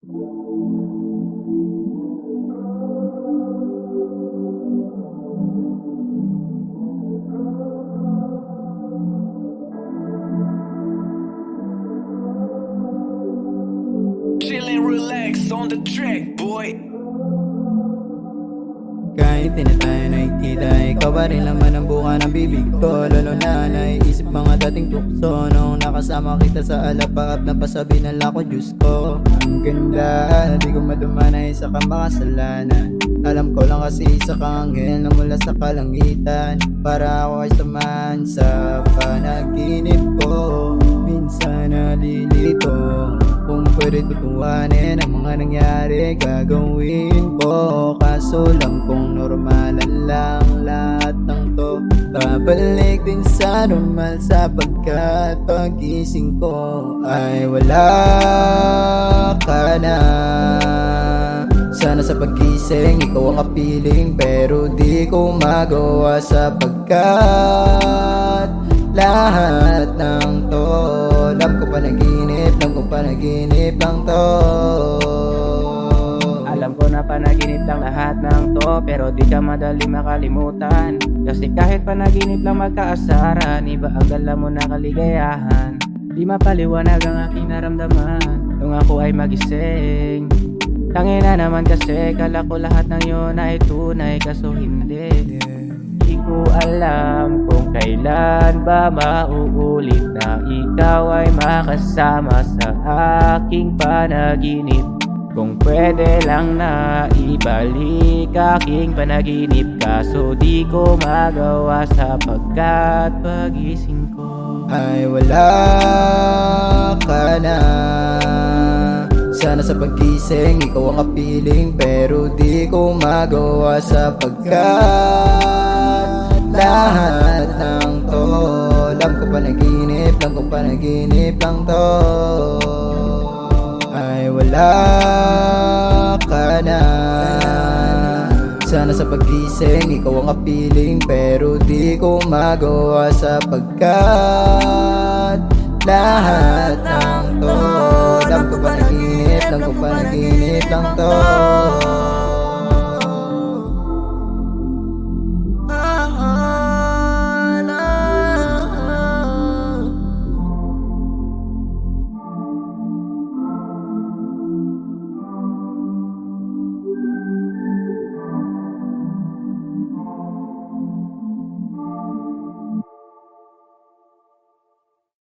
Chillin', relax on the track, boy. Kahit di na tayo nakikita, ikaw pa rin laman ang buka ng bibig ko. Lalo na naiisip mga dating tukso nung nakasama kita sa alapaap na pasabi ng lako, Diyos ko. Ang ganda, di ko maduma na isa kang makasalanan. Alam ko lang kasi isa kang anghel na mula sa kalangitan. Para ako ay samaan sa panaginip ko. Minsan nalilito kung pwede tutuhanin ang mga nangyari, gagawin ko. Kaso lang kung normalan lang lahat ng to, babalik din sa normal sapagkat pagising ko ay wala ka na. Sana sa pagising ikaw ang kapiling, pero di ko magawa sapagkat lahat ng to alam ko panaginip lang to. Alam ko na panaginip lang lahat ng to, pero di ka madali makalimutan. Kasi kahit panaginip lang magkaasaran, iba ang dala mo na kaligayahan. Di mapaliwanag ang aking naramdaman nung ako ay magising. Tangina naman kasi kala ko lahat ng yun ay tunay, kaso hindi. Di ko alam kung kailan ba mauulit na ikaw ay makasama sa aking panaginip. Kung pwede lang na ibalik aking panaginip, kaso di ko magawa sapagkat pagising ko ay wala ka na. Sana sa pagising ikaw ang kapiling, pero di ko magawa sapagkat lahat ng to alam ko panaginip lang to. Ay wala ka na. Sana sa pagising ikaw ang kapiling, pero di ko magawa sapagkat lahat ng to alam ko panaginip lang to.